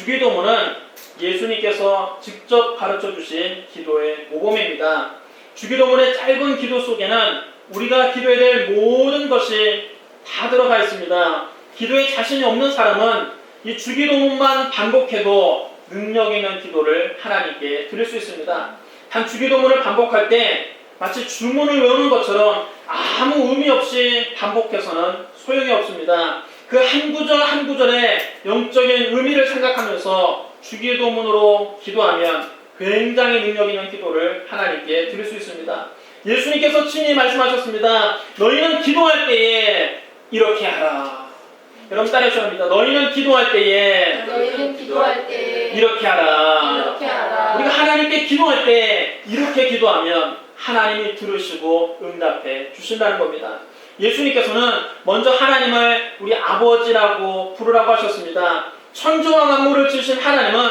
주기도문은 예수님께서 직접 가르쳐 주신 기도의 모범입니다. 주기도문의 짧은 기도 속에는 우리가 기도해야 될 모든 것이 다 들어가 있습니다. 기도에 자신이 없는 사람은 이 주기도문만 반복해도 능력 있는 기도를 하나님께 드릴 수 있습니다. 단 주기도문을 반복할 때 마치 주문을 외우는 것처럼 아무 의미 없이 반복해서는 소용이 없습니다. 그 한 구절 한 구절의 영적인 의미를 생각하면서 주기도문으로 기도하면 굉장히 능력 있는 기도를 하나님께 드릴 수 있습니다. 예수님께서 친히 말씀하셨습니다. 너희는 기도할 때에 이렇게 하라. 여러분 따라해주셔야 합니다. 너희는 기도할 때에 이렇게 하라. 우리가 하나님께 기도할 때 이렇게 기도하면 하나님이 들으시고 응답해 주신다는 겁니다. 예수님께서는 먼저 하나님을 우리 아버지라고 부르라고 하셨습니다. 천지와 만물을 지으신 하나님은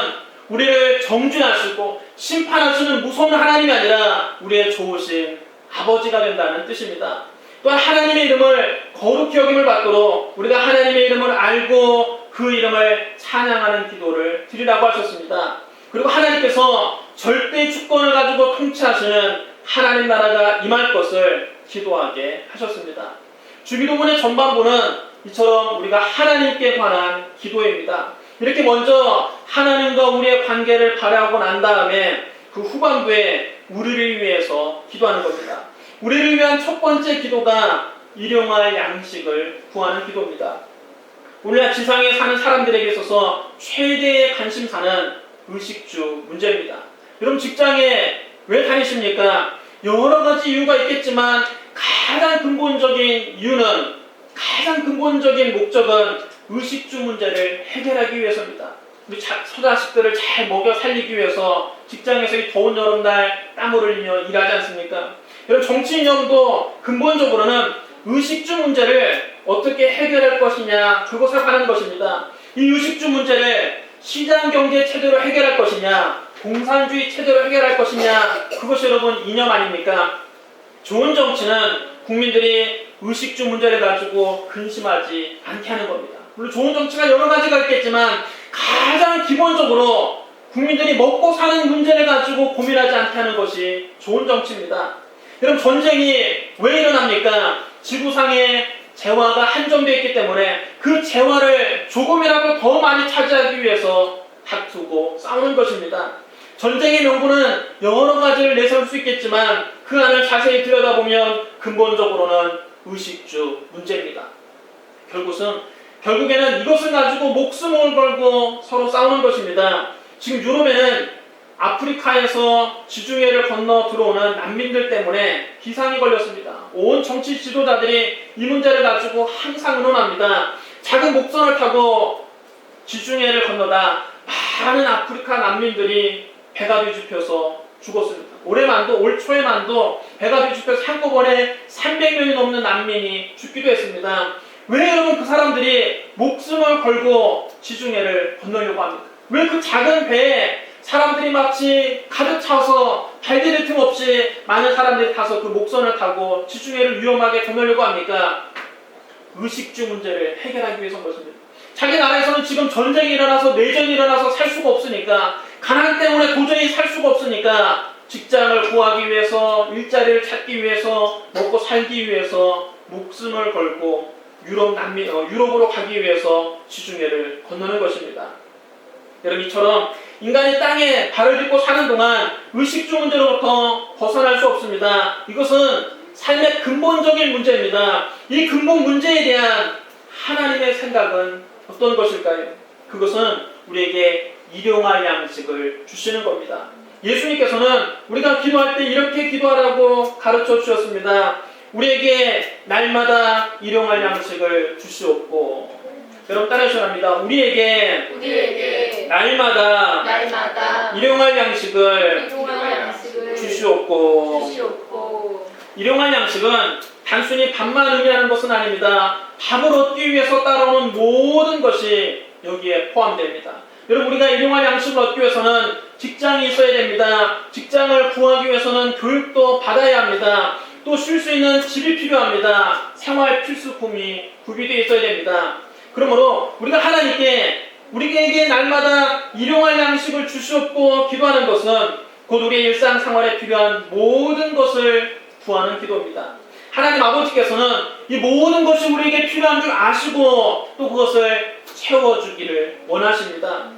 우리를 정죄하시고 심판하시는 무서운 하나님이 아니라 우리의 좋으신 아버지가 된다는 뜻입니다. 또한 하나님의 이름을 거룩히 여김을 받도록 우리가 하나님의 이름을 알고 그 이름을 찬양하는 기도를 드리라고 하셨습니다. 그리고 하나님께서 절대 주권을 가지고 통치하시는 하나님 나라가 임할 것을 기도하게 하셨습니다. 주기도문의 전반부는 이처럼 우리가 하나님께 관한 기도입니다. 이렇게 먼저 하나님과 우리의 관계를 바라고 난 다음에 그 후반부에 우리를 위해서 기도하는 겁니다. 우리를 위한 첫 번째 기도가 일용할 양식을 구하는 기도입니다. 오늘날 지상에 사는 사람들에게 있어서 최대의 관심사는 의식주 문제입니다. 여러분 직장에 왜 다니십니까? 여러 가지 이유가 있겠지만 가장 근본적인 이유는, 가장 근본적인 목적은 의식주 문제를 해결하기 위해서입니다. 우리 처자식들을 잘 먹여 살리기 위해서 직장에서 이 더운 여름날 땀을 흘리며 일하지 않습니까? 여러분 정치인형도 근본적으로는 의식주 문제를 어떻게 해결할 것이냐, 그것을 하는 것입니다. 이 의식주 문제를 시장경제 체제로 해결할 것이냐, 공산주의 체제로 해결할 것이냐, 그것이 여러분 이념 아닙니까? 좋은 정치는 국민들이 의식주 문제를 가지고 근심하지 않게 하는 겁니다. 물론 좋은 정치가 여러 가지가 있겠지만 가장 기본적으로 국민들이 먹고 사는 문제를 가지고 고민하지 않게 하는 것이 좋은 정치입니다. 여러분 전쟁이 왜 일어납니까? 지구상의 재화가 한정되어 있기 때문에 그 재화를 조금이라도 더 많이 차지하기 위해서 다투고 싸우는 것입니다. 전쟁의 명분은 여러 가지를 내세울 수 있겠지만 그 안을 자세히 들여다보면 근본적으로는 의식주 문제입니다. 결국에는 이것을 가지고 목숨을 걸고 서로 싸우는 것입니다. 지금 유럽에는 아프리카에서 지중해를 건너 들어오는 난민들 때문에 기상이 걸렸습니다. 온 정치 지도자들이 이 문제를 가지고 항상 의논합니다. 작은 목선을 타고 지중해를 건너다 많은 아프리카 난민들이 배가 뒤집혀서 죽었습니다. 올 초에만도 배가 뒤집혀서 한꺼번에 300명이 넘는 난민이 죽기도 했습니다. 왜 여러분 그 사람들이 목숨을 걸고 지중해를 건너려고 합니까? 왜 그 작은 배에 사람들이 마치 가득 차서 발디딜 틈 없이 많은 사람들이 타서 그 목선을 타고 지중해를 위험하게 건너려고 합니까? 의식주 문제를 해결하기 위해서인 것입니다. 자기 나라에서는 지금 전쟁이 일어나서 내전이 일어나서 살 수가 없으니까, 가난 때문에 도저히 살 수가 없으니까 직장을 구하기 위해서, 일자리를 찾기 위해서, 먹고 살기 위해서 목숨을 걸고 유럽으로 가기 위해서 지중해를 건너는 것입니다. 여러분 이처럼 인간이 땅에 발을 딛고 사는 동안 의식주 문제로부터 벗어날 수 없습니다. 이것은 삶의 근본적인 문제입니다. 이 근본 문제에 대한 하나님의 생각은 어떤 것일까요? 그것은 우리에게 일용할 양식을 주시는 겁니다. 예수님께서는 우리가 기도할 때 이렇게 기도하라고 가르쳐 주셨습니다. 우리에게 날마다 일용할 양식을 주시옵고, 여러분 따라하셔야 합니다. 우리에게 날마다 일용할 양식을 주시옵고. 일용할 양식은 단순히 밥만 의미하는 것은 아닙니다. 밥을 얻기 위해서 따라오는 모든 것이 여기에 포함됩니다. 여러분 우리가 일용할 양식을 얻기 위해서는 직장이 있어야 됩니다. 직장을 구하기 위해서는 교육도 받아야 합니다. 또 쉴 수 있는 집이 필요합니다. 생활 필수품이 구비되어 있어야 됩니다. 그러므로 우리가 하나님께 우리에게 날마다 일용할 양식을 주시옵고 기도하는 것은 곧 우리의 일상생활에 필요한 모든 것을 구하는 기도입니다. 하나님 아버지께서는 이 모든 것이 우리에게 필요한 줄 아시고 또 그것을 채워주기를 원하십니다.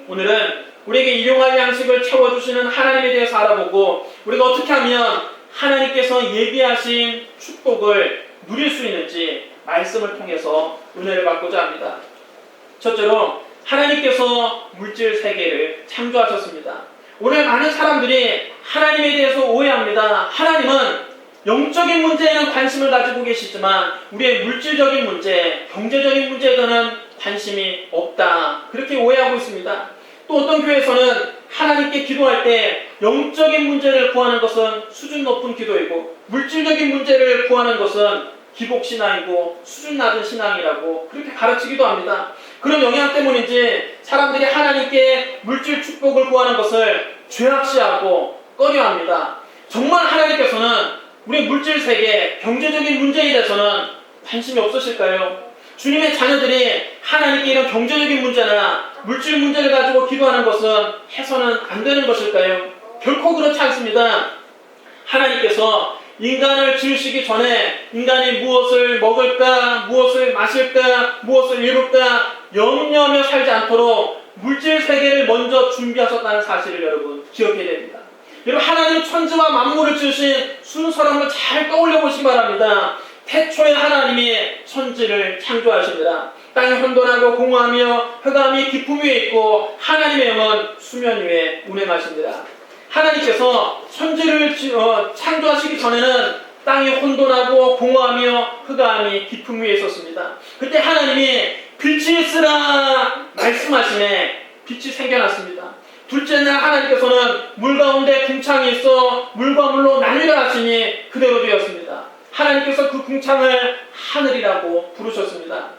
오늘은 우리에게 일용할 양식을 채워주시는 하나님에 대해서 알아보고 우리가 어떻게 하면 하나님께서 예비하신 축복을 누릴 수 있는지 말씀을 통해서 은혜를 받고자 합니다. 첫째로 하나님께서 물질 세계를 창조하셨습니다. 오늘 많은 사람들이 하나님에 대해서 오해합니다. 하나님은 영적인 문제에는 관심을 가지고 계시지만 우리의 물질적인 문제, 경제적인 문제에는 관심이 없다. 그렇게 오해하고 있습니다. 또 어떤 교회에서는 하나님께 기도할 때 영적인 문제를 구하는 것은 수준 높은 기도이고 물질적인 문제를 구하는 것은 기복신앙이고 수준 낮은 신앙이라고 그렇게 가르치기도 합니다. 그런 영향 때문인지 사람들이 하나님께 물질 축복을 구하는 것을 죄악시하고 꺼려합니다. 정말 하나님께서는 우리 물질 세계, 경제적인 문제에 대해서는 관심이 없으실까요? 주님의 자녀들이 하나님께 이런 경제적인 문제나 물질 문제를 가지고 기도하는 것은 해서는 안 되는 것일까요? 결코 그렇지 않습니다. 하나님께서 인간을 지으시기 전에 인간이 무엇을 먹을까, 무엇을 마실까, 무엇을 입을까 염려하며 살지 않도록 물질 세계를 먼저 준비하셨다는 사실을 여러분 기억해야 됩니다. 여러분 하나님 천지와 만물을 지으신 순서를 한번 잘 떠올려 보시기 바랍니다. 태초에 하나님이 천지를 창조하십니다. 땅이 혼돈하고 공허하며 흑암이 깊음 위에 있고 하나님의 영은 수면 위에 운행하십니다. 하나님께서 천지를 창조하시기 전에는 땅이 혼돈하고 공허하며 흑암이 깊음 위에 있었습니다. 그때 하나님이 빛이 있으라 말씀하시네 빛이 생겨났습니다. 둘째 날 하나님께서는 물 가운데 궁창이 있어 물과 물로 나뉘라 하시니 그대로 되었습니다. 하나님께서 그 궁창을 하늘이라고 부르셨습니다.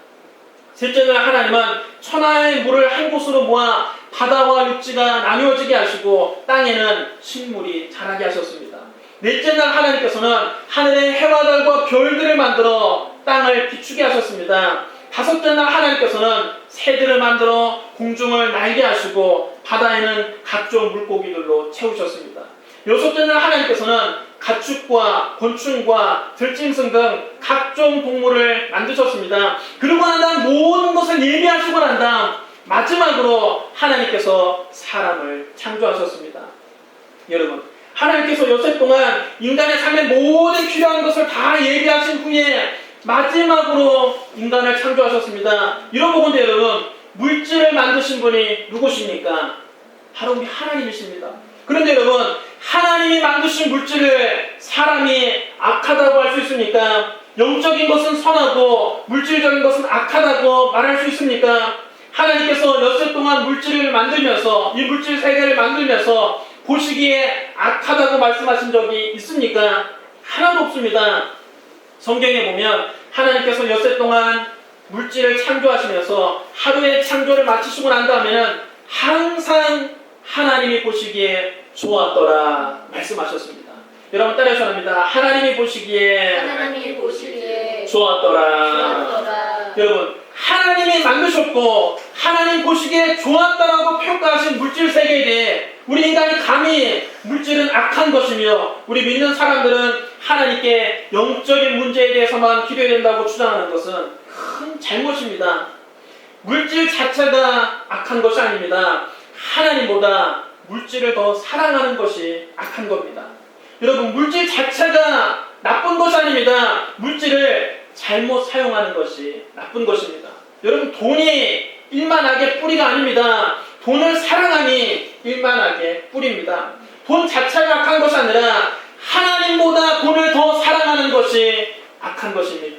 셋째 날 하나님은 천하의 물을 한 곳으로 모아 바다와 육지가 나누어지게 하시고 땅에는 식물이 자라게 하셨습니다. 넷째 날 하나님께서는 하늘의 해와 달과 별들을 만들어 땅을 비추게 하셨습니다. 다섯째 날 하나님께서는 새들을 만들어 공중을 날게 하시고 바다에는 각종 물고기들로 채우셨습니다. 여섯째 날 하나님께서는 가축과 곤충과 들짐승 등 각종 동물을 만드셨습니다. 그러고 난 다음 모든 것을 예비하시고 난 다음 마지막으로 하나님께서 사람을 창조하셨습니다. 여러분 하나님께서 여섯 동안 인간의 삶에 모든 필요한 것을 다 예비하신 후에 마지막으로 인간을 창조하셨습니다. 이런 부분인데 여러분 물질을 만드신 분이 누구십니까? 바로 우리 하나님이십니다. 그런데 여러분 하나님이 만드신 물질을 사람이 악하다고 할 수 있습니까? 영적인 것은 선하고 물질적인 것은 악하다고 말할 수 있습니까? 하나님께서 엿새 동안 물질을 만들면서 이 물질 세계를 만들면서 보시기에 악하다고 말씀하신 적이 있습니까? 하나도 없습니다. 성경에 보면 하나님께서 엿새 동안 물질을 창조하시면서 하루의 창조를 마치시고 난 다음에는 항상 하나님이 보시기에 좋았더라 말씀하셨습니다. 여러분 따라서 합니다. 하나님이 보시기에 좋았더라. 여러분 하나님이 만드셨고 하나님 보시기에 좋았다라고 평가하신 물질 세계에 대해 우리 인간이 감히 물질은 악한 것이며 우리 믿는 사람들은 하나님께 영적인 문제에 대해서만 기도해야 된다고 주장하는 것은 큰 잘못입니다. 물질 자체가 악한 것이 아닙니다. 하나님보다 물질을 더 사랑하는 것이 악한 겁니다. 여러분 물질 자체가 나쁜 것이 아닙니다. 물질을 잘못 사용하는 것이 나쁜 것입니다. 여러분 돈이 일만하게 뿌리가 아닙니다. 돈을 사랑하니 일만하게 뿌립니다. 돈 자체가 악한 것이 아니라 하나님보다 돈을 더 사랑하는 것이 악한 것입니다.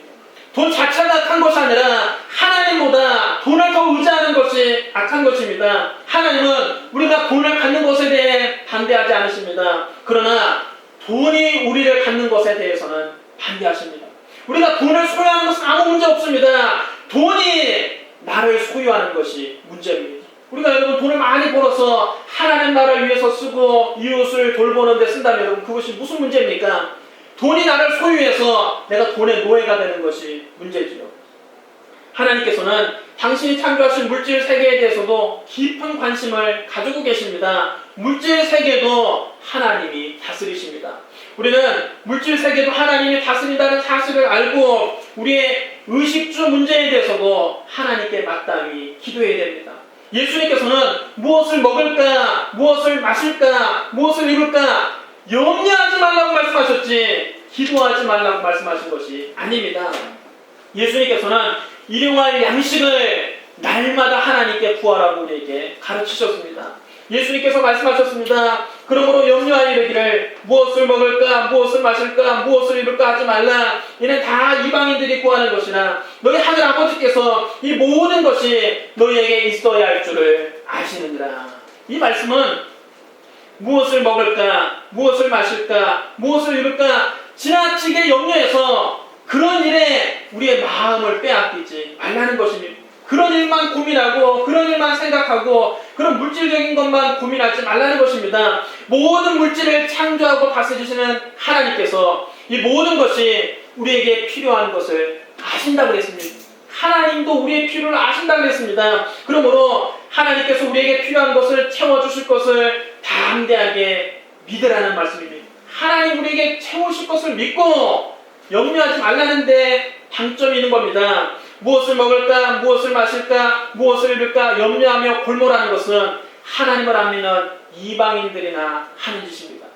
돈 자체가 악한 것이 아니라 하나님보다 돈을 더 의지하는 것이 악한 것입니다. 하나님은 우리가 돈을 갖는 것에 대해 반대하지 않으십니다. 그러나 돈이 우리를 갖는 것에 대해서는 반대하십니다. 우리가 돈을 소유하는 것은 아무 문제 없습니다. 돈이 나를 소유하는 것이 문제입니다. 우리가 여러분 돈을 많이 벌어서 하나님 나라를 위해서 쓰고 이웃을 돌보는 데 쓴다면 여러분 그것이 무슨 문제입니까? 돈이 나를 소유해서 내가 돈의 노예가 되는 것이 문제지요. 하나님께서는 당신이 창조하신 물질 세계에 대해서도 깊은 관심을 가지고 계십니다. 물질 세계도 하나님이 다스리십니다. 우리는 물질 세계도 하나님이 다스린다는 사실을 알고 우리의 의식주 문제에 대해서도 하나님께 마땅히 기도해야 됩니다. 예수님께서는 무엇을 먹을까, 무엇을 마실까, 무엇을 입을까 염려하지 말라고 말씀하셨지 기도하지 말라고 말씀하신 것이 아닙니다. 예수님께서는 일용할 양식을 날마다 하나님께 구하라고 우리에게 가르치셨습니다. 예수님께서 말씀하셨습니다. 그러므로 염려하여 이르기를 무엇을 먹을까, 무엇을 마실까, 무엇을 입을까 하지 말라. 이는 다 이방인들이 구하는 것이나 너희 하늘 아버지께서 이 모든 것이 너희에게 있어야 할 줄을 아시느니라. 이 말씀은 무엇을 먹을까, 무엇을 마실까, 무엇을 입을까 지나치게 염려해서 그런 일에 우리의 마음을 빼앗기지 말라는 것입니다. 그런 일만 고민하고 그런 일만 생각하고 그런 물질적인 것만 고민하지 말라는 것입니다. 모든 물질을 창조하고 다스리시는 하나님께서 이 모든 것이 우리에게 필요한 것을 아신다고 그랬습니다. 하나님도 우리의 필요를 아신다고 그랬습니다. 그러므로 하나님께서 우리에게 필요한 것을 채워주실 것을 담대하게 믿으라는 말씀입니다. 하나님 우리에게 채우실 것을 믿고 염려하지 말라는데 방점이 있는 겁니다. 무엇을 먹을까, 무엇을 마실까, 무엇을 입을까 염려하며 골몰하는 것은 하나님을 안 믿는 이방인들이나 하는 짓입니다.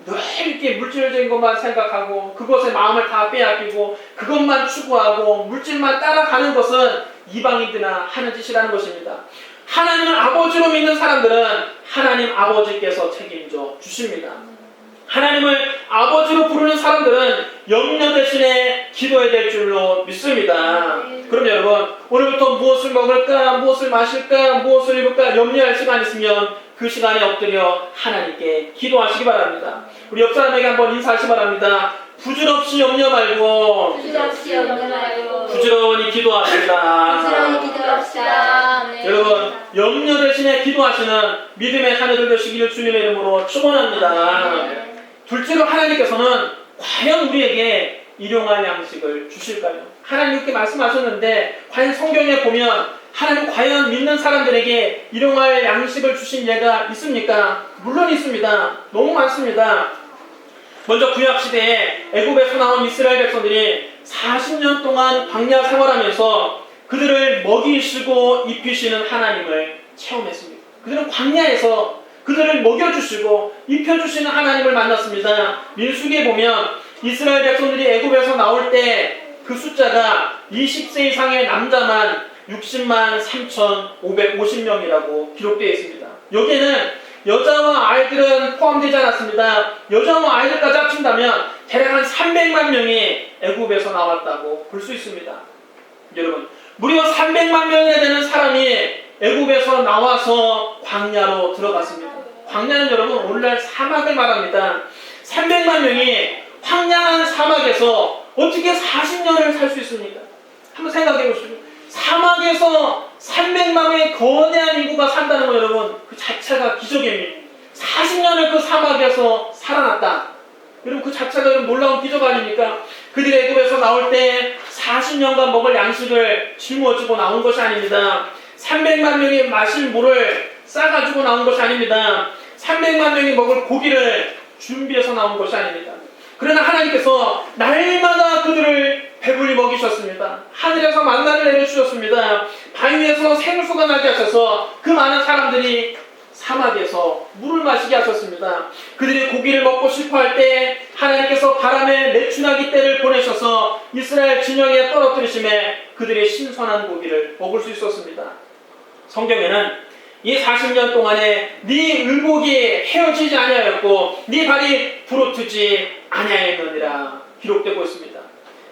늘 이렇게 물질적인 것만 생각하고 그것에 마음을 다 빼앗기고 그것만 추구하고 물질만 따라가는 것은 이방인들이나 하는 짓이라는 것입니다. 하나님을 아버지로 믿는 사람들은 하나님 아버지께서 책임져 주십니다. 하나님을 아버지로 부르는 사람들은 염려 대신에 기도해야 될 줄로 믿습니다. 그럼 여러분 오늘부터 무엇을 먹을까, 무엇을 마실까, 무엇을 입을까 염려할 시간 있으면 그 시간에 엎드려 하나님께 기도하시기 바랍니다. 우리 옆 사람에게 한번 인사하시기 바랍니다. 부질없이 염려 말고 부지런히 기도합시다. 여러분 염려 대신에 기도하시는 믿음의 한 해들 되시기를 주님의 이름으로 축원합니다. 둘째로 하나님께서는 과연 우리에게 일용할 양식을 주실까요? 하나님 이렇게 말씀하셨는데 과연 성경에 보면 하나님 과연 믿는 사람들에게 일용할 양식을 주신 예가 있습니까? 물론 있습니다. 너무 많습니다. 먼저 구약시대에 애굽에서 나온 이스라엘 백성들이 40년 동안 광야 생활하면서 그들을 먹이시고 입히시는 하나님을 체험했습니다. 그들은 광야에서 그들을 먹여주시고 입혀주시는 하나님을 만났습니다. 민수기에 보면 이스라엘 백성들이 애굽에서 나올 때 그 숫자가 20세 이상의 남자만 60만 3,550명이라고 기록되어 있습니다. 여기에는 여자와 아이들은 포함되지 않았습니다. 여자와 아이들까지 합친다면 대략 한 300만 명이 애굽에서 나왔다고 볼 수 있습니다. 여러분 무려 300만 명이나 되는 사람이 애굽에서 나와서 광야로 들어갔습니다. 광야는 여러분 오늘날 사막을 말합니다. 300만 명이 황량한 사막에서 어떻게 40년을 살 수 있습니까? 한번 생각해 보시죠. 사막에서 300만 명의 거대한 인구가 산다는 거 여러분 그 자체가 기적입니다. 40년을 그 사막에서 살아났다. 여러분 그 자체가 놀라운 기적 아닙니까? 그들이 애굽에서 나올 때 40년간 먹을 양식을 짊어지고 나온 것이 아닙니다. 300만 명이 마실 물을 싸가지고 나온 것이 아닙니다. 300만 명이 먹을 고기를 준비해서 나온 것이 아닙니다. 그러나 하나님께서 날마다 그들을 배불리 먹이셨습니다. 하늘에서 만나를 내려주셨습니다. 바위에서 생수가 나게 하셔서 그 많은 사람들이 사막에서 물을 마시게 하셨습니다. 그들이 고기를 먹고 싶어할 때 하나님께서 바람에 내추나기 때를 보내셔서 이스라엘 진영에 떨어뜨리심에 그들의 신선한 고기를 먹을 수 있었습니다. 성경에는 이 40년 동안에 네 의복이 헤어지지 아니하였고 네 발이 부르트지 아니하였느니라 기록되고 있습니다.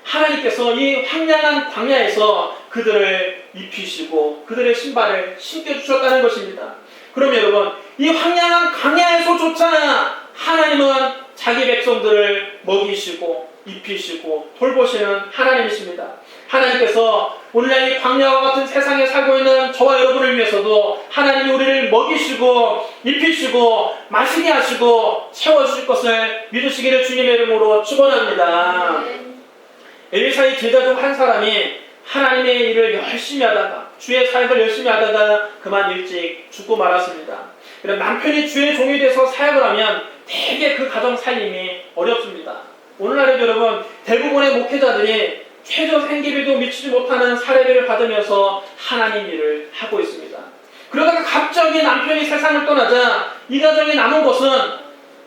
하나님께서 이 황량한 광야에서 그들을 입히시고 그들의 신발을 신겨주셨다는 것입니다. 그럼 여러분 이 황량한 광야에서조차 하나님은 자기 백성들을 먹이시고 입히시고 돌보시는 하나님이십니다. 하나님께서 오늘날 이 광야와 같은 세상에 살고 있는 저와 여러분을 위해서도 하나님이 우리를 먹이시고 입히시고 마시게 하시고 채워주실 것을 믿으시기를 주님의 이름으로 축원합니다. 엘리사의 제자 중 한 사람이 하나님의 일을 열심히 하다가 주의 사역을 열심히 하다가 그만 일찍 죽고 말았습니다. 그럼 남편이 주의 종이 돼서 사역을 하면 되게 그 가정 살림이 어렵습니다. 오늘날에도 여러분 대부분의 목회자들이 최저 생계비도 미치지 못하는 사례비를 받으면서 하나님 일을 하고 있습니다. 그러다가 갑자기 남편이 세상을 떠나자 이 가정에 남은 것은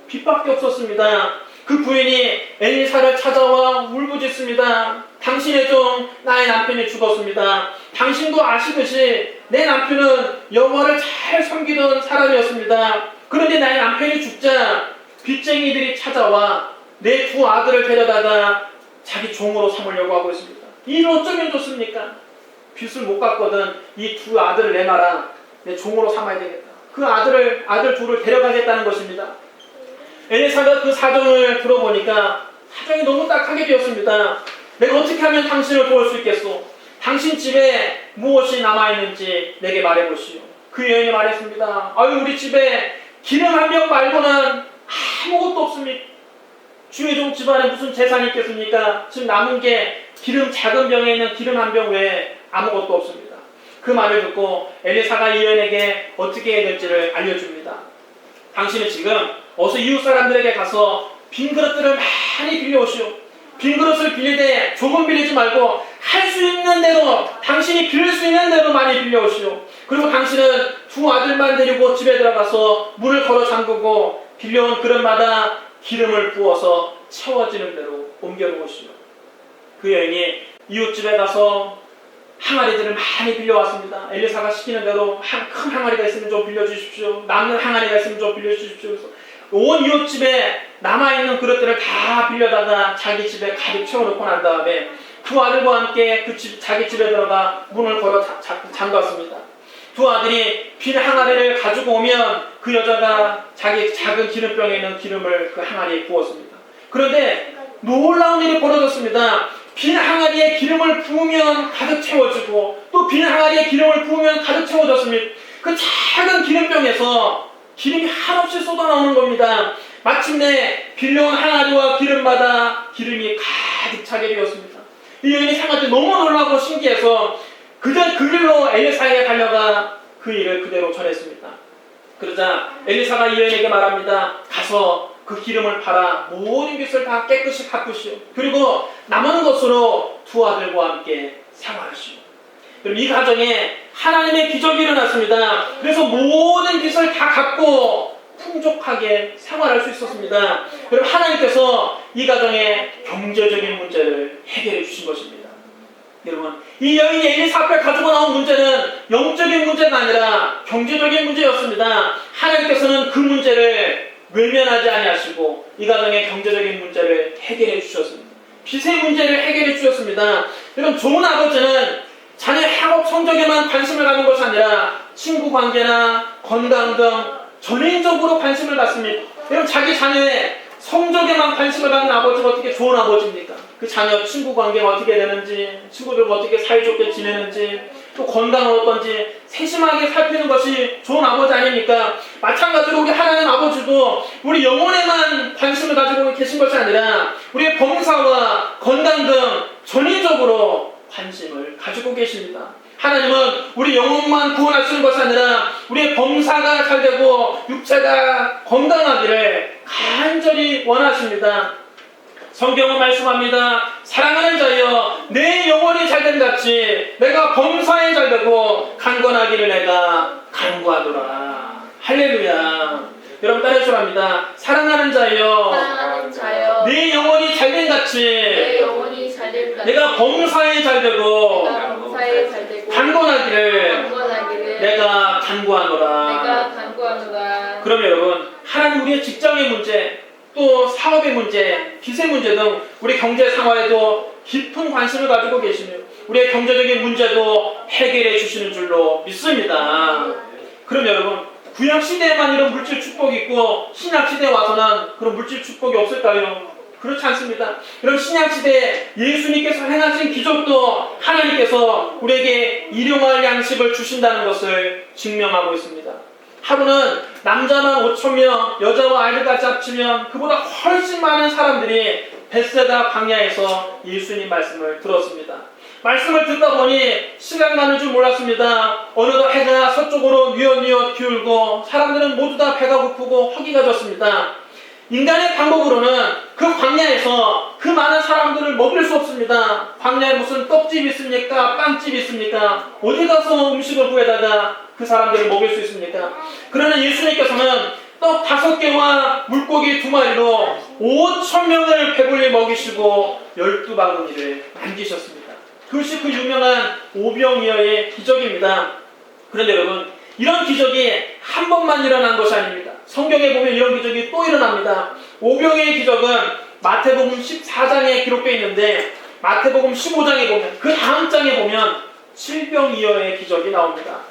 빚밖에 없었습니다. 그 부인이 엘리사를 찾아와 울부짖습니다. 당신의 종 나의 남편이 죽었습니다. 당신도 아시듯이 내 남편은 여호와를 잘 섬기던 사람이었습니다. 그런데 나의 남편이 죽자 빚쟁이들이 찾아와 내 두 아들을 데려다가 자기 종으로 삼으려고 하고 있습니다. 이를 어쩌면 좋습니까? 빚을 못 갚거든 이 두 아들을 내놔라. 내 종으로 삼아야 되겠다. 그 아들 둘을 데려가겠다는 것입니다. 엘리사가 그 사정을 들어보니까 사정이 너무 딱하게 되었습니다. 내가 어떻게 하면 당신을 도울 수 있겠소? 당신 집에 무엇이 남아있는지 내게 말해보시오. 그 여인이 말했습니다. 아유, 우리 집에 기름 한 병 말고는 아무것도 없습니다. 주의 종 집안에 무슨 재산이 있겠습니까? 지금 남은 게 기름 작은 병에 있는 기름 한 병 외에 아무것도 없습니다. 그 말을 듣고 엘리사가 이 여인에게 어떻게 해야 될지를 알려줍니다. 당신은 지금 어서 이웃 사람들에게 가서 빈 그릇들을 많이 빌려오시오. 빈 그릇을 빌리되 조금 빌리지 말고 할 수 있는 대로 당신이 빌릴 수 있는 대로 많이 빌려오시오. 그리고 당신은 두 아들만 데리고 집에 들어가서 문을 걸어 잠그고 빌려온 그릇마다 기름을 부어서 채워지는 대로 옮겨놓으시오. 그 여인이 이웃집에 가서 항아리들을 많이 빌려왔습니다. 엘리사가 시키는 대로 큰 항아리가 있으면 좀 빌려주십시오. 남는 항아리가 있으면 좀 빌려주십시오. 그래서 온 이웃집에 남아있는 그릇들을 다 빌려다가 자기 집에 가득 채워놓고 난 다음에 두 아들과 함께 자기 집에 들어가 문을 걸어 잠갔습니다. 두 아들이 빈 항아리를 가지고 오면 그 여자가 자기 작은 기름병에 있는 기름을 그 항아리에 부었습니다. 그런데 놀라운 일이 벌어졌습니다. 빈 항아리에 기름을 부으면 가득 채워지고 또 빈 항아리에 기름을 부으면 가득 채워졌습니다. 그 작은 기름병에서 기름이 한없이 쏟아나오는 겁니다. 마침내 빌려온 항아리와 기름마다 기름이 가득 차게 되었습니다. 이 여인이 상한테 너무 놀라고 신기해서 그저 그 길로 엘리사에게 달려가 그 일을 그대로 전했습니다. 그러자 엘리사가 이 여인에게 말합니다. 가서 그 기름을 팔아 모든 빚을 다 깨끗이 갚으시오. 그리고 남은 것으로 두 아들과 함께 생활하시오. 그럼 이 가정에 하나님의 기적이 일어났습니다. 그래서 모든 빚을 다 갚고 풍족하게 생활할 수 있었습니다. 그럼 하나님께서 이 가정의 경제적인 문제를 해결해 주신 것입니다. 여러분, 이 여인이 엘리사 앞에 가지고 나온 문제는 영적인 문제가 아니라 경제적인 문제였습니다. 하나님께서는 그 문제를 외면하지 아니하시고 이 가정의 경제적인 문제를 해결해 주셨습니다. 빚의 문제를 해결해 주셨습니다. 여러분, 좋은 아버지는 자녀의 학업 성적에만 관심을 갖는 것이 아니라 친구 관계나 건강 등 전인적으로 관심을 갖습니다. 여러분, 자기 자녀의 성적에만 관심을 갖는 아버지가 어떻게 좋은 아버지입니까? 그 자녀 친구 관계가 어떻게 되는지, 친구들과 어떻게 사이좋게 지내는지, 또 건강은 어떤지 세심하게 살피는 것이 좋은 아버지 아닙니까? 마찬가지로 우리 하나님 아버지도 우리 영혼에만 관심을 가지고 계신 것이 아니라 우리의 범사와 건강 등 전인적으로 관심을 가지고 계십니다. 하나님은 우리 영혼만 구원하시는 것이 아니라 우리의 범사가 잘되고 육체가 건강하기를 간절히 원하십니다. 성경은 말씀합니다. 사랑하는 자여, 내 영혼이 잘된 같이 내가 범사에 잘되고 강건하기를 내가 간구하노라. 할렐루야. 여러분 따라해주랍니다. 사랑하는 자여, 내 영혼이 잘된 같이 내가 범사에 잘되고 강건하기를 내가 간구하노라. 그럼 여러분, 하나님 우리의 직장의 문제, 또 사업의 문제, 빚의 문제 등 우리 경제 상황에도 깊은 관심을 가지고 계시며 우리의 경제적인 문제도 해결해 주시는 줄로 믿습니다. 그럼 여러분, 구약시대에만 이런 물질 축복이 있고 신약시대에 와서는 그런 물질 축복이 없을까요? 그렇지 않습니다. 그럼 신약시대에 예수님께서 행하신 기적도 하나님께서 우리에게 일용할 양식을 주신다는 것을 증명하고 있습니다. 하루는 남자만 5,000명, 여자와 아이들까지 합치면 그보다 훨씬 많은 사람들이 벳세다 광야에서 예수님 말씀을 들었습니다. 말씀을 듣다 보니 시간 가는 줄 몰랐습니다. 어느덧 해가 서쪽으로 뉘엿뉘엿 기울고 사람들은 모두 다 배가 고프고 허기가 졌습니다. 인간의 방법으로는 그 광야에서 그 많은 사람들을 먹일 수 없습니다. 광야에 무슨 떡집이 있습니까? 빵집이 있습니까? 어디 가서 음식을 구해다가 그 사람들을 먹일 수 있습니까? 그러나 예수님께서는 떡 5개와 물고기 2마리로 5,000명을 배불리 먹이시고 12바구니를 남기셨습니다. 그것이 그 유명한 오병이어의 기적입니다. 그런데 여러분, 이런 기적이 한 번만 일어난 것이 아닙니다. 성경에 보면 이런 기적이 또 일어납니다. 오병이어의 기적은 마태복음 14장에 기록되어 있는데 마태복음 15장에 보면, 그 다음 장에 보면 칠병이어의 기적이 나옵니다.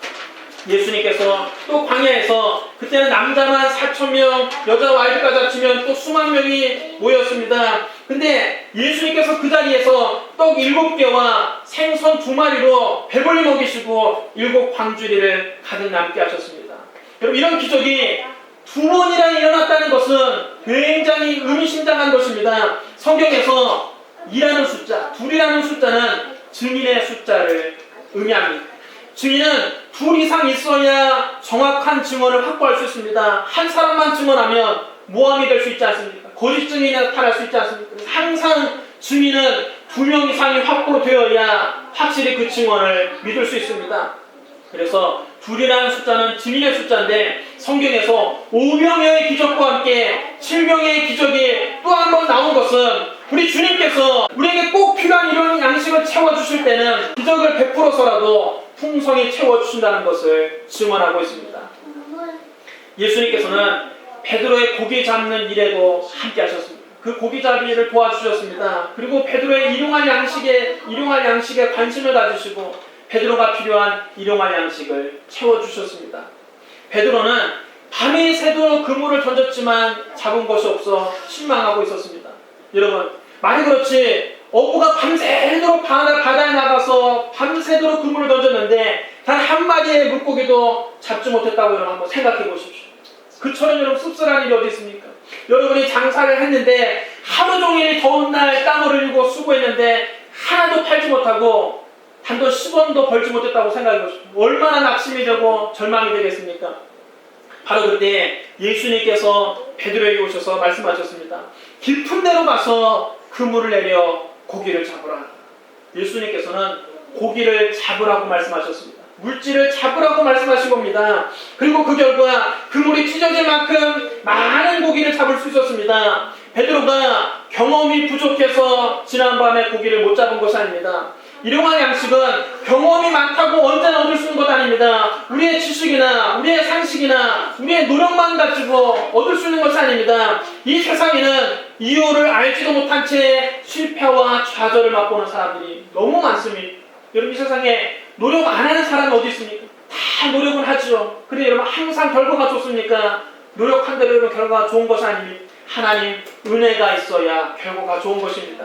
예수님께서 또 광야에서, 그때는 남자만 4,000명, 여자와 아이들까지 합치면 또 수만 명이 모였습니다. 근데 예수님께서 그 자리에서 떡 7개와 생선 2마리로 배불리 먹이시고 7광주리를 가득 남게 하셨습니다. 여러분, 이런 기적이 2번이나 일어났다는 것은 굉장히 의미심장한 것입니다. 성경에서 2라는 숫자, 2이라는 숫자는 증인의 숫자를 의미합니다. 증인은 2 이상 있어야 정확한 증언을 확보할 수 있습니다. 한 사람만 증언하면 모함이 될 수 있지 않습니까? 거짓 증인이 나타날 수 있지 않습니까? 항상 증인은 2명 이상이 확보되어야 확실히 그 증언을 믿을 수 있습니다. 그래서 2이라는 숫자는 증인의 숫자인데, 성경에서 5병의 기적과 함께 7병의 기적이 또 한 번 나온 것은 우리 주님께서 우리에게 꼭 필요한 이런 양식을 채워주실 때는 기적을 베풀어서라도 풍성히 채워주신다는 것을 증언하고 있습니다. 예수님께서는 베드로의 고기 잡는 일에도 함께 하셨습니다. 그 고기 잡이를 도와주셨습니다. 그리고 베드로의 일용할 양식에 관심을 가지시고 베드로가 필요한 일용할 양식을 채워주셨습니다. 베드로는 밤이 새도록 그물을 던졌지만 잡은 것이 없어 실망하고 있었습니다. 여러분, 말이 그렇지 어부가 밤새도록 바다에 나가서 밤새도록 그물을 던졌는데 단 한 마리의 물고기도 잡지 못했다고 여러분 한번 생각해 보십시오. 그처럼 여러분 씁쓸한 일이 어디 있습니까? 여러분이 장사를 했는데 하루 종일 더운 날 땀을 흘리고 수고했는데 하나도 팔지 못하고 단돈 10원도 벌지 못했다고 생각해 보십시오. 얼마나 낙심이 되고 절망이 되겠습니까? 바로 그때 예수님께서 베드로에게 오셔서 말씀하셨습니다. 깊은 데로 가서 그물을 내려 고기를 잡으라. 예수님께서는 고기를 잡으라고 말씀하셨습니다. 물질을 잡으라고 말씀하신 겁니다. 그리고 그 결과 그물이 찢어질 만큼 많은 고기를 잡을 수 있었습니다. 베드로가 경험이 부족해서 지난밤에 고기를 못 잡은 것이 아닙니다. 일용할 양식은 경험이 많다고 언제나 얻을 수 있는 것 아닙니다. 우리의 지식이나 우리의 상식이나 우리의 노력만 가지고 얻을 수 있는 것이 아닙니다. 이 세상에는 이유를 알지도 못한 채 실패와 좌절을 맛보는 사람들이 너무 많습니다. 여러분, 이 세상에 노력 안 하는 사람이 어디 있습니까? 다 노력은 하죠. 그런데 여러분, 항상 결과가 좋습니까? 노력한 대로 여러분 결과가 좋은 것이 아닙니다. 하나님 은혜가 있어야 결과가 좋은 것입니다.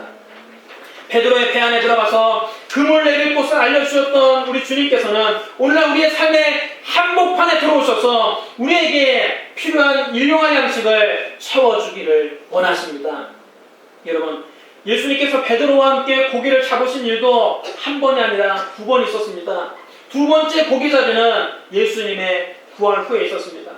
베드로의 배 안에 들어가서 그물 내릴 곳을 알려주셨던 우리 주님께서는 오늘날 우리의 삶의 한복판에 들어오셔서 우리에게 필요한 일용할 양식을 채워주기를 원하십니다. 여러분, 예수님께서 베드로와 함께 고기를 잡으신 일도 한 번이 아니라 2번 있었습니다. 2번째 고기잡이는 예수님의 부활 후에 있었습니다.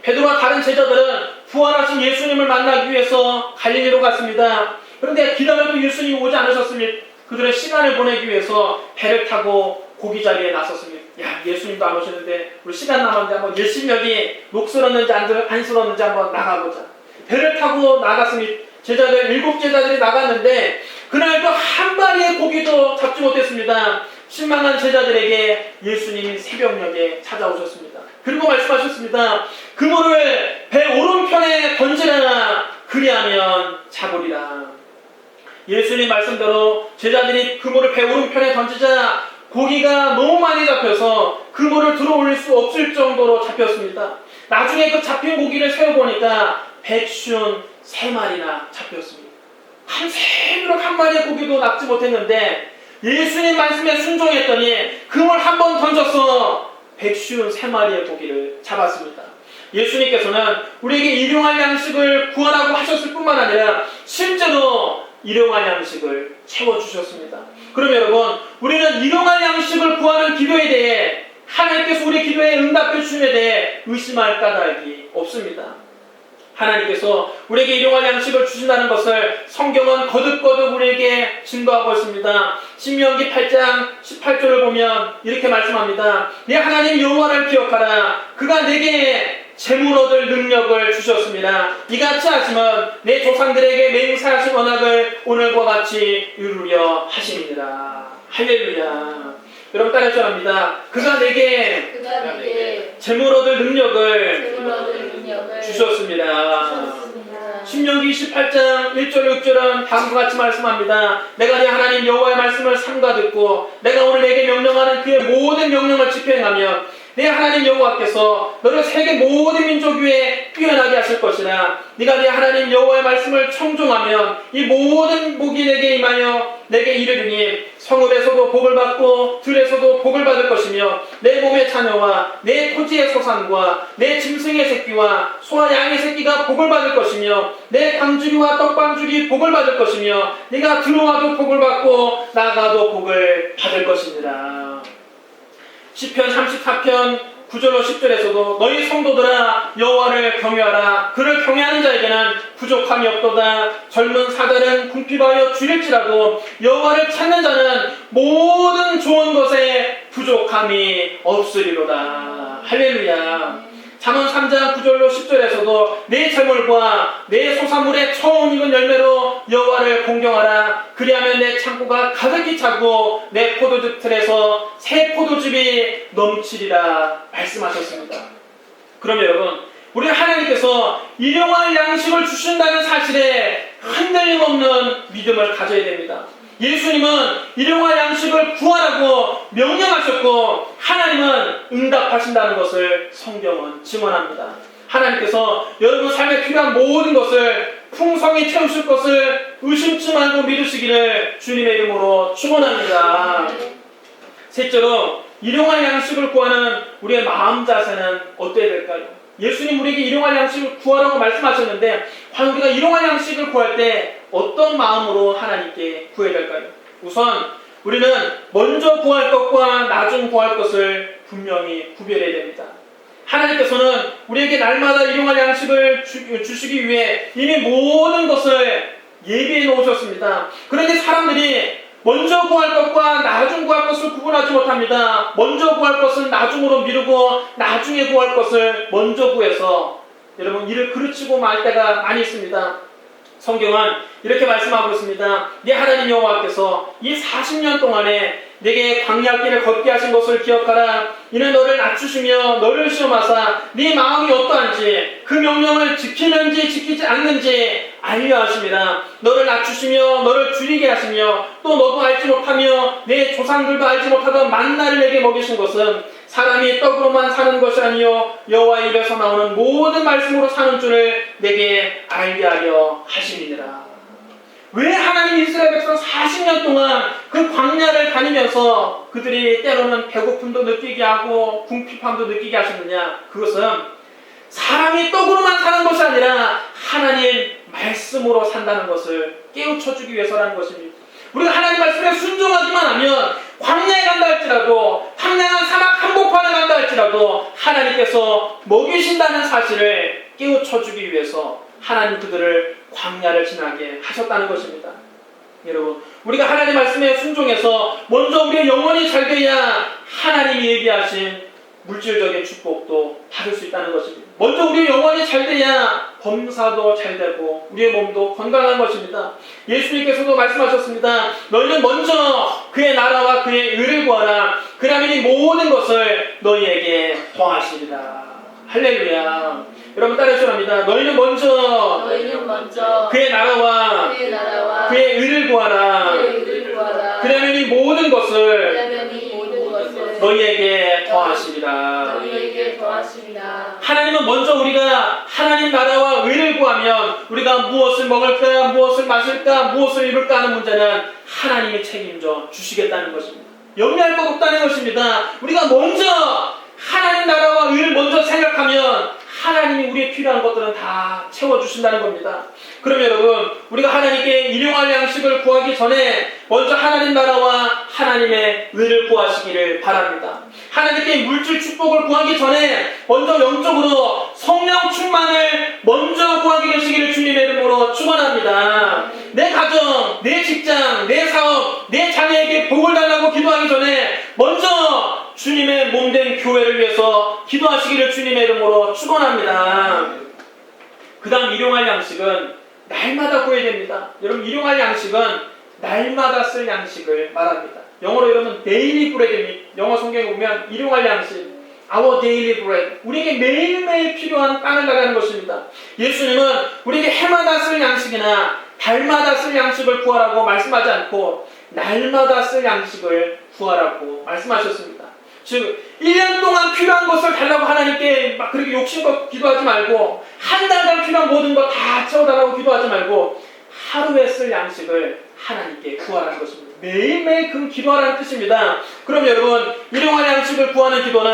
베드로와 다른 제자들은 부활하신 예수님을 만나기 위해서 갈릴리로 갔습니다. 그런데 기다려도 예수님이 오지 않으셨습니다. 그들은 시간을 보내기 위해서 배를 타고 고기잡이에 나섰습니다. 야, 예수님도 안 오시는데 우리 시간 남았는데 한번 열심히 여기 녹슬었는지 안슬었는지 한번 나가보자. 배를 타고 나갔습니다. 제자들 7제자들이 나갔는데 그날도 한 마리의 고기도 잡지 못했습니다. 실망한 제자들에게 예수님이 새벽녘에 찾아오셨습니다. 그리고 말씀하셨습니다. 그물을 배 오른편에 던지라, 그리하면 잡으리라. 예수님 말씀대로 제자들이 그물을 배 오른편에 던지자 고기가 너무 많이 잡혀서 그물을 들어 올릴 수 없을 정도로 잡혔습니다. 나중에 그 잡힌 고기를 세어보니까 153마리나 잡혔습니다. 밤새도록 한 마리의 고기도 납지 못했는데 예수님 말씀에 순종했더니 그물 한 번 던져서 153마리의 고기를 잡았습니다. 예수님께서는 우리에게 일용할 양식을 구하라고 하셨을 뿐만 아니라 실제로 일용할 양식을 채워주셨습니다. 그럼 여러분, 우리는 일용할 양식을 구하는 기도에 대해 하나님께서 우리 기도에 응답해 주심에 대해 의심할 까닭이 없습니다. 하나님께서 우리에게 일용할 양식을 주신다는 것을 성경은 거듭거듭 우리에게 증거하고 있습니다. 신명기 8장 18절을 보면 이렇게 말씀합니다. 네 하나님 여호와를 기억하라. 그가 내게 재물 얻을 능력을 주셨습니다. 이같이 하시면 내 조상들에게 맹세하신 언약을 오늘과 같이 이루려 하심이니라. 할렐루야. 여러분 따라서 합니다. 그가 내게 재물 얻을 능력을 주셨습니다. 신명기 28장 1절 6절은 다음과 같이 말씀합니다. 내가 네 하나님 여호와의 말씀을 삼가 듣고 내가 오늘 내게 명령하는 그의 모든 명령을 집행하면 내 하나님 여호와께서 너를 세계 모든 민족 위에 뛰어나게 하실 것이라. 네가 네 하나님 여호와의 말씀을 청종하면 이 모든 복이 내게 임하여 내게 이르리니 성읍에서도 복을 받고 들에서도 복을 받을 것이며 내 몸의 자녀와 내 토지의 소산과 내 짐승의 새끼와 소와 양의 새끼가 복을 받을 것이며 내 강주리와 떡방주리 복을 받을 것이며 네가 들어와도 복을 받고 나가도 복을 받을 것이니라. 시편 34편 9절로 10절에서도 너희 성도들아 여호와를 경외하라. 그를 경외하는 자에게는 부족함이 없도다. 젊은 사들은 궁핍하여 줄일지라도 여호와를 찾는 자는 모든 좋은 것에 부족함이 없으리로다. 할렐루야. 잠언 3장 9절로 10절에서도 내 재물과 내 소산물의 처음 익은 열매로 여호와를 공경하라. 그리하면 내 창고가 가득히 차고 내 포도즙 틀에서 새 포도즙이 넘치리라 말씀하셨습니다. 그럼 여러분, 우리 하나님께서 일용할 양식을 주신다는 사실에 흔들림 없는 믿음을 가져야 됩니다. 예수님은 일용할 양식을 구하라고 명령하셨고 하나님은 응답하신다는 것을 성경은 증언합니다. 하나님께서 여러분 삶에 필요한 모든 것을 풍성히 채우실 것을 의심치 말고 믿으시기를 주님의 이름으로 축원합니다. 셋째로 일용할 양식을 구하는 우리의 마음 자세는 어때야 될까요? 예수님 우리에게 일용할 양식을 구하라고 말씀하셨는데 과연 우리가 일용할 양식을 구할 때 어떤 마음으로 하나님께 구해야 될까요? 우선 우리는 먼저 구할 것과 나중 구할 것을 분명히 구별해야 됩니다. 하나님께서는 우리에게 날마다 일용할 양식을 주시기 위해 이미 모든 것을 예비해 놓으셨습니다. 그런데 사람들이 먼저 구할 것과 나중 구할 것을 구분하지 못합니다. 먼저 구할 것은 나중으로 미루고 나중에 구할 것을 먼저 구해서 여러분 일을 그르치고 말 때가 많이 있습니다. 성경은 이렇게 말씀하고 있습니다. 네 하나님 여호와께서 이 40년 동안에 내게 광야길을 걷게 하신 것을 기억하라. 이는 너를 낮추시며 너를 시험하사 네 마음이 어떠한지 그 명령을 지키는지 지키지 않는지 알려 하심이라. 너를 낮추시며 너를 줄이게 하시며 또 너도 알지 못하며 내 조상들도 알지 못하던 만나를 내게 먹이신 것은 사람이 떡으로만 사는 것이 아니요 여호와의 입에서 나오는 모든 말씀으로 사는 줄을 내게 알게 하려 하심이니라. 왜 하나님 이스라엘 백성 40년 동안 그 광야를 다니면서 그들이 때로는 배고픔도 느끼게 하고 궁핍함도 느끼게 하셨느냐? 그것은 사람이 떡으로만 사는 것이 아니라 하나님 말씀으로 산다는 것을 깨우쳐주기 위해서라는 것입니다. 우리가 하나님 말씀에 순종하기만 하면 광야에 간다 할지라도 황량한 사막 한복판에 간다 할지라도 하나님께서 먹이신다는 사실을 깨우쳐주기 위해서 하나님 그들을 광야를 지나게 하셨다는 것입니다. 여러분, 우리가 하나님 말씀에 순종해서 먼저 우리의 영혼이 잘 돼야 하나님이 얘기하신 물질적인 축복도 받을 수 있다는 것입니다. 먼저 우리의 영혼이 잘 돼야 범사도 잘 되고 우리의 몸도 건강한 것입니다. 예수님께서도 말씀하셨습니다. 너희는 먼저 그의 나라와 그의 의를 구하라. 그러면 이 모든 것을 너희에게 더하시리라. 할렐루야. 여러분 따라해주셔야 합니다. 너희는 먼저 그의 나라와 그의 의를 구하라. 그러면 이 모든 것을 너희에게 더하시리라. 하나님은 먼저 우리가 하나님 나라와 의를 구하면 우리가 무엇을 먹을까, 무엇을 마실까, 무엇을 입을까 하는 문제는 하나님이 책임져 주시겠다는 것입니다. 염려할 것 없다는 것입니다. 우리가 먼저 하나님 나라와 의를 먼저 생각하면 하나님이 우리의 우리에게 필요한 것들은 다 채워주신다는 겁니다. 그럼 여러분, 우리가 하나님께 일용할 양식을 구하기 전에 먼저 하나님 나라와 하나님의 의를 구하시기를 바랍니다. 하나님께 물질 축복을 구하기 전에 먼저 영적으로 성령 충만을 먼저 구하게 되시기를 주님의 이름으로 축원합니다. 내 가정, 내 직장, 내 사업, 내 자녀에게 복을 달라고 기도하기 전에 먼저 주님의 몸된 교회를 위해서 기도하시기를 주님의 이름으로 축원합니다. 그 다음 일용할 양식은 날마다 구해야 됩니다. 여러분, 일용할 양식은 날마다 쓸 양식을 말합니다. 영어로 여러분 daily bread입니다. 영어 성경에 보면 일용할 양식, our daily bread, 우리에게 매일매일 필요한 빵을 달라는 것입니다. 예수님은 우리에게 해마다 쓸 양식이나 달마다 쓸 양식을 구하라고 말씀하지 않고 날마다 쓸 양식을 구하라고 말씀하셨습니다. 즉 1년 동안 필요한 것을 달라고 하나님께 막 그렇게 욕심껏 기도하지 말고 한 달간 필요한 모든 것 다 채워달라고 기도하지 말고 하루에 쓸 양식을 하나님께 구하라는 것입니다. 매일매일 그 기도하라는 뜻입니다. 그럼 여러분, 일용할 양식을 구하는 기도는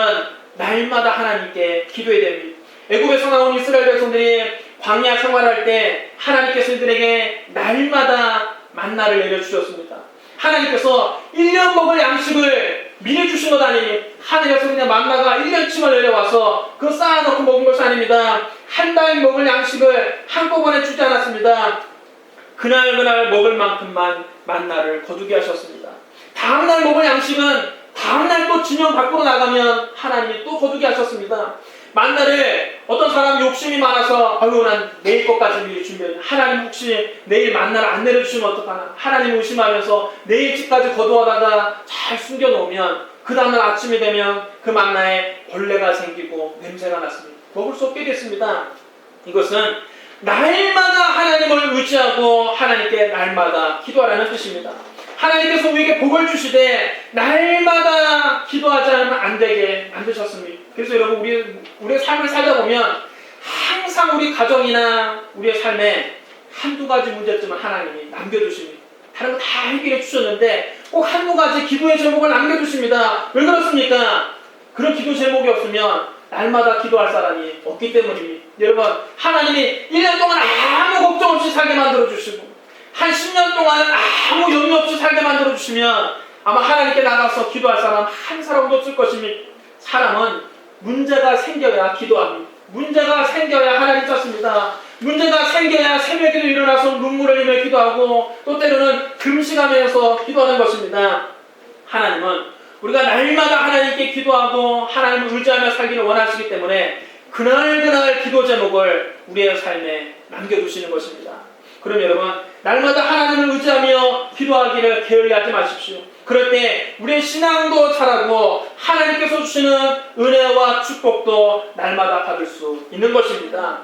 날마다 하나님께 기도해야 됩니다. 애굽에서 나온 이스라엘 백성들이 광야 생활할 때 하나님께서 이들에게 날마다 만나를 내려주셨습니다. 하나님께서 1년 먹을 양식을 미리 주신 것 아니니 하늘에서 그냥 만나가 1년치만 내려와서 그거 쌓아놓고 먹은 것이 아닙니다. 한 달 먹을 양식을 한꺼번에 주지 않았습니다. 그날 먹을 만큼만 만나를 거두게 하셨습니다. 다음날 먹을 양식은 다음날 또 진영 밖으로 나가면 하나님이 또 거두게 하셨습니다. 만나를 어떤 사람 욕심이 많아서 난 내일 것까지 미리 준비해. 하나님 혹시 내일 만나를 안 내려주시면 어떡하나. 하나님 의심하면서 내일치까지 거두어다가 잘 숨겨놓으면 그 다음날 아침이 되면 그 만나에 벌레가 생기고 냄새가 났습니다. 먹을 수 없게 됐습니다. 이것은 날마다 하나님을 의지하고 하나님께 날마다 기도하라는 뜻입니다. 하나님께서 우리에게 복을 주시되 날마다 기도하지 않으면 안 되게 만드셨습니다. 그래서 여러분, 우리의 삶을 살다 보면 항상 우리 가정이나 우리의 삶에 한두 가지 문제점은 하나님이 남겨두십니다. 다른 거 다 해결해 주셨는데 꼭 한두 가지 기도의 제목을 남겨두십니다. 왜 그렇습니까? 그런 기도 제목이 없으면 날마다 기도할 사람이 없기 때문입니다. 여러분, 하나님이 1년 동안 아무 걱정 없이 살게 만들어주시고 한 10년 동안 아무 염려 없이 살게 만들어주시면 아마 하나님께 나가서 기도할 사람 한 사람도 없을 것입니다. 사람은 문제가 생겨야 기도합니다. 문제가 생겨야 하나님 찾습니다. 문제가 생겨야 새벽에도 일어나서 눈물을 흘리며 기도하고 또 때로는 금식하면서 기도하는 것입니다. 하나님은 우리가 날마다 하나님께 기도하고 하나님을 의지하며 살기를 원하시기 때문에 그날 기도 제목을 우리의 삶에 남겨두시는 것입니다. 그럼 여러분, 날마다 하나님을 의지하며 기도하기를 게을리하지 마십시오. 그럴 때 우리의 신앙도 자라고 하나님께서 주시는 은혜와 축복도 날마다 받을 수 있는 것입니다.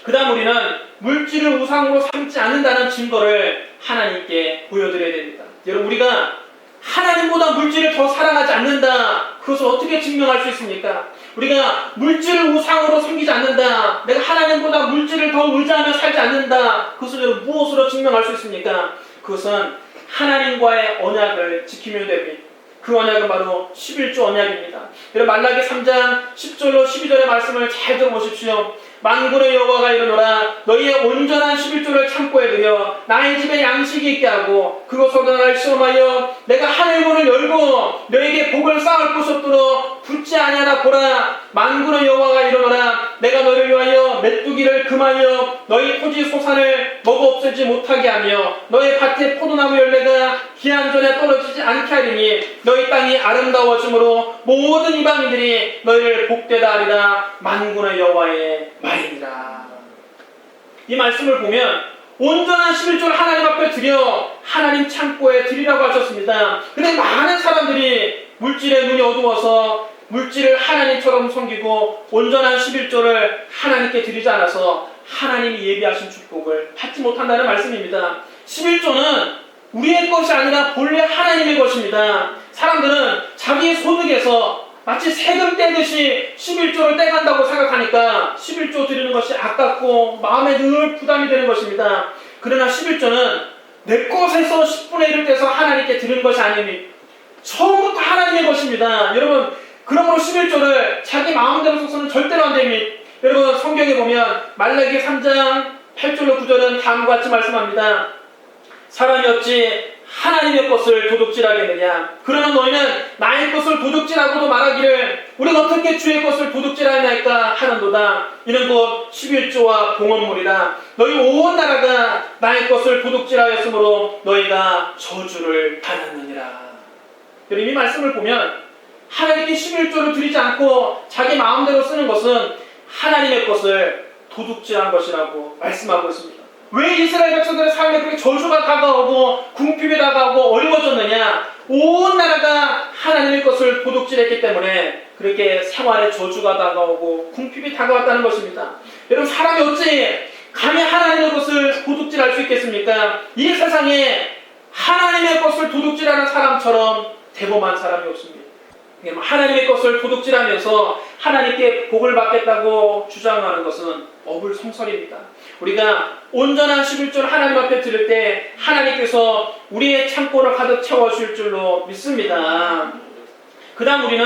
그 다음 우리는 물질을 우상으로 삼지 않는다는 증거를 하나님께 보여드려야 됩니다. 여러분, 우리가 하나님보다 물질을 더 사랑하지 않는다. 그것을 어떻게 증명할 수 있습니까? 우리가 물질을 우상으로 섬기지 않는다. 내가 하나님보다 물질을 더 의지하며 살지 않는다. 그것을 무엇으로 증명할 수 있습니까? 그것은 하나님과의 언약을 지키면 됩니다. 그 언약은 바로 11조 언약입니다. 여러분, 말라기 3장 10절로 12절의 말씀을 잘 들어보십시오. 만군의 여호와가 이르노라, 너희의 온전한 11조를 창고에 들여 나의 집에 양식이 있게 하고 그것으로 나를 시험하여 내가 하늘 문을 열고 너희에게 복을 쌓을 곳 없도록 붙지 아니하나 보라. 만군의 여호와가 이르노라, 내가 너희를 위하여 메뚜기를 금하여 너희 토지 소산을 먹어 없애지 못하게 하며 너희 밭의 포도나무 열매가 기한 전에 떨어지지 않게 하리니 너희 땅이 아름다워짐으로 모든 이방인들이 너희를 복되다 하리라. 만군의 여호와의 말이니라. 이 말씀을 보면 온전한 11조를 하나님 앞에 드려 하나님 창고에 드리라고 하셨습니다. 근데 많은 사람들이 물질에 눈이 어두워서 물질을 하나님처럼 섬기고 온전한 11조를 하나님께 드리지 않아서 하나님이 예비하신 축복을 받지 못한다는 말씀입니다. 11조는 우리의 것이 아니라 본래 하나님의 것입니다. 사람들은 자기의 소득에서 마치 세금 떼듯이 11조를 떼간다고 생각하니까 11조 드리는 것이 아깝고 마음에 늘 부담이 되는 것입니다. 그러나 11조는 내 것에서 10분의 1을 떼서 하나님께 드리는 것이 아닙니다. 처음부터 하나님의 것입니다. 여러분, 그러므로 11조를 자기 마음대로 써서는 절대로 안 됩니다. 여러분 성경에 보면 말라기 3장 8절로 9절은 다음과 같이 말씀합니다. 사람이 어찌 하나님의 것을 도둑질하겠느냐? 그러나 너희는 나의 것을 도둑질하고도 말하기를 우리가 어떻게 주의 것을 도둑질하냐니까 하는도다. 이는 곧 11조와 봉헌물이라. 너희 온 나라가 나의 것을 도둑질하였으므로 너희가 저주를 받았느니라. 여러분 이 말씀을 보면 하나님께 11조를 드리지 않고 자기 마음대로 쓰는 것은 하나님의 것을 도둑질한 것이라고 말씀하고 있습니다. 왜 이스라엘 백성들의 삶에 그렇게 저주가 다가오고 궁핍이 다가오고 어려워졌느냐? 온 나라가 하나님의 것을 도둑질했기 때문에 그렇게 생활에 저주가 다가오고 궁핍이 다가왔다는 것입니다. 여러분 사람이 어찌 감히 하나님의 것을 도둑질할 수 있겠습니까? 이 세상에 하나님의 것을 도둑질하는 사람처럼 대범한 사람이 없습니다. 하나님의 것을 도둑질하면서 하나님께 복을 받겠다고 주장하는 것은 어불성설입니다. 우리가 온전한 11조를 하나님 앞에 드릴 때 하나님께서 우리의 창고를 가득 채워주실 줄로 믿습니다. 그 다음 우리는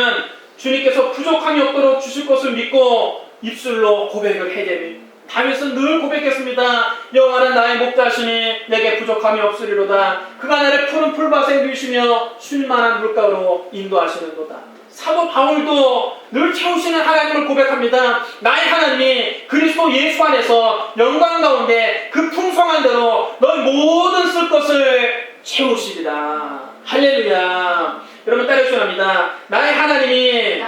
주님께서 부족함이 없도록 주실 것을 믿고 입술로 고백을 해야 됩니다. 다윗은 늘 고백했습니다. 여호와는 나의 목자시니 내게 부족함이 없으리로다. 그가 나를 푸른 풀밭에 누이시며 쉴만한 물가로 인도하시는도다. 사도 바울도 늘 채우시는 하나님을 고백합니다. 나의 하나님이 그리스도 예수 안에서 영광 가운데 그 풍성한 대로 너희 모든 쓸 것을 채우시리라. 할렐루야. 여러분 따르셔야 합니다. 나의 하나님이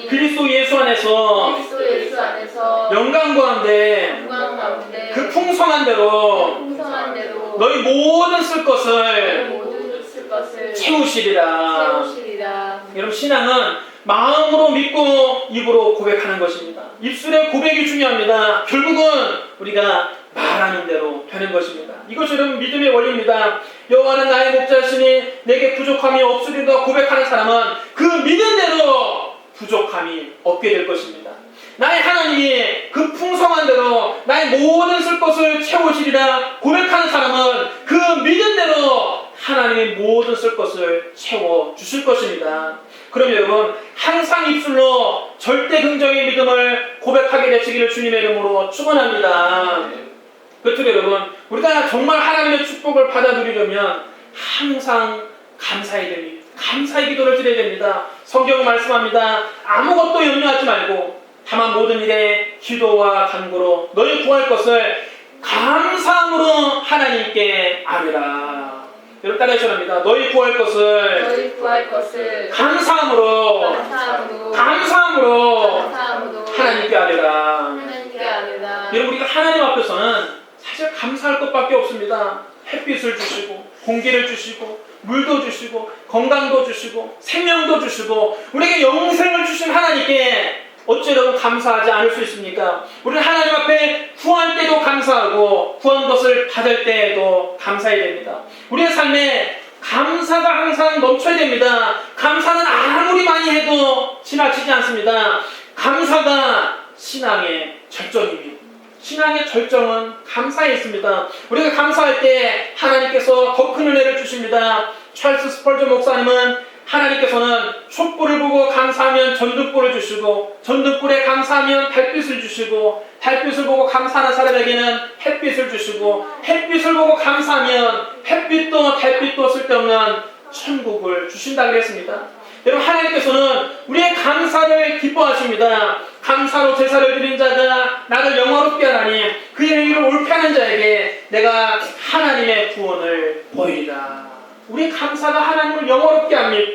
그리스도 예수 안에서 영광 가운데 그 풍성한 대로 너희 모든 쓸 것을 채우시리라. 여러분 신앙은 마음으로 믿고 입으로 고백하는 것입니다. 입술의 고백이 중요합니다. 결국은 우리가 말하는 대로 되는 것입니다. 이것이 여러분 믿음의 원리입니다. 여호와는 나의 목자시니 내게 부족함이 없으리라 고백하는 사람은 그 믿은 대로 부족함이 없게 될 것입니다. 나의 하나님이 그 풍성한 대로 나의 모든 쓸 것을 채우시리라 고백하는 사람은 그 믿은 대로 하나님의 모든 쓸 것을 채워주실 것입니다. 그럼 여러분 항상 입술로 절대 긍정의 믿음을 고백하게 되시기를 주님의 이름으로 축원합니다. 끝으로 여러분 우리가 정말 하나님의 축복을 받아 누리려면 항상 감사해야 됩니다. 감사의 기도를 드려야 됩니다. 성경은 말씀합니다. 아무것도 염려하지 말고 다만 모든 일에 기도와 간구로 너희 구할 것을 감사함으로 하나님께 아뢰라. 여러분 따라하셔야 합니다. 너희 구할 것을 감사함으로 하나님께 아뢰라. 여러분 우리가 하나님 앞에서는 사실 감사할 것밖에 없습니다. 햇빛을 주시고 공기를 주시고 물도 주시고 건강도 주시고 생명도 주시고 우리에게 영생을 주신 하나님께 어찌 여러분 감사하지 않을 수 있습니까? 우리는 하나님 앞에 구할 때도 감사하고 구한 것을 받을 때에도 감사해야 됩니다. 우리의 삶에 감사가 항상 넘쳐야 됩니다. 감사는 아무리 많이 해도 지나치지 않습니다. 감사가 신앙의 절정입니다. 신앙의 절정은 감사에 있습니다. 우리가 감사할 때 하나님께서 더 큰 은혜를 주십니다. 찰스 스펄전 목사님은 하나님께서는 촛불을 보고 감사하면 전등불을 주시고 전등불에 감사하면 달빛을 주시고 달빛을 보고 감사하는 사람에게는 햇빛을 주시고 햇빛을 보고 감사하면 햇빛도 달빛도 쓸데없는 천국을 주신다고 그랬습니다. 여러분 하나님께서는 우리의 감사를 기뻐하십니다. 감사로 제사를 드린 자가 나를 영화롭게 하나니 그의 일을 옳게 하는 자에게 내가 하나님의 구원을 보이리라. 우리 감사가 하나님을 영화롭게 합니다.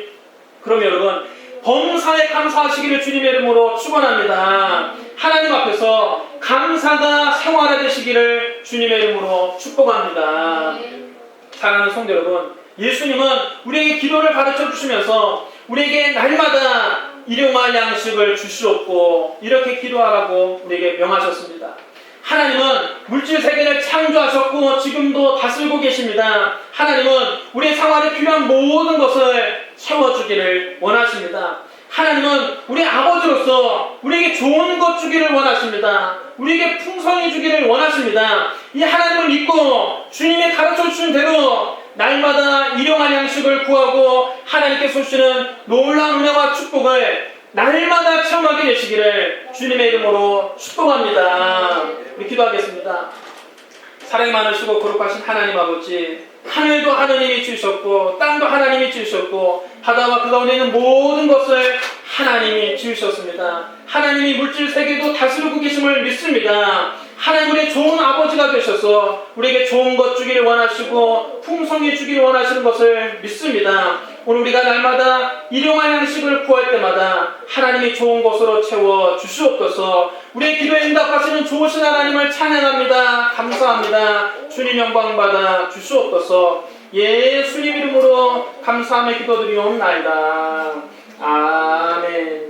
그럼 여러분 범사에 감사하시기를 주님의 이름으로 축원합니다. 하나님 앞에서 감사가 생활화되시기를 주님의 이름으로 축복합니다. 사랑하는 성도 여러분, 예수님은 우리에게 기도를 가르쳐 주시면서 우리에게 날마다 일용할 양식을 주시옵고 이렇게 기도하라고 우리에게 명하셨습니다. 하나님은 물질 세계를 창조하셨고 지금도 다스리고 계십니다. 하나님은 우리의 생활에 필요한 모든 것을 채워주기를 원하십니다. 하나님은 우리 아버지로서 우리에게 좋은 것 주기를 원하십니다. 우리에게 풍성히 주기를 원하십니다. 이 하나님을 믿고 주님이 가르쳐 주신 대로 날마다 일용할 양식을 구하고 하나님께서 주시는 놀라운 은혜와 축복을 날마다 체험하게 되시기를 주님의 이름으로 축복합니다. 우리 기도하겠습니다. 사랑이 많으시고 거룩하신 하나님 아버지, 하늘도 하나님이 지으셨고 땅도 하나님이 지으셨고 바다와 그 가운데 있는 모든 것을 하나님이 지으셨습니다. 하나님이 물질 세계도 다스리고 계심을 믿습니다. 하나님 우리의 좋은 아버지가 되셔서 우리에게 좋은 것 주기를 원하시고 풍성히 주기를 원하시는 것을 믿습니다. 오늘 우리가 날마다 일용할 양식을 구할 때마다 하나님이 좋은 것으로 채워 주시옵소서. 우리의 기도에 응답하시는 좋으신 하나님을 찬양합니다. 감사합니다. 주님 영광 받아 주시옵소서. 예수님 이름으로 감사하며 기도드리옵나이다. 아멘.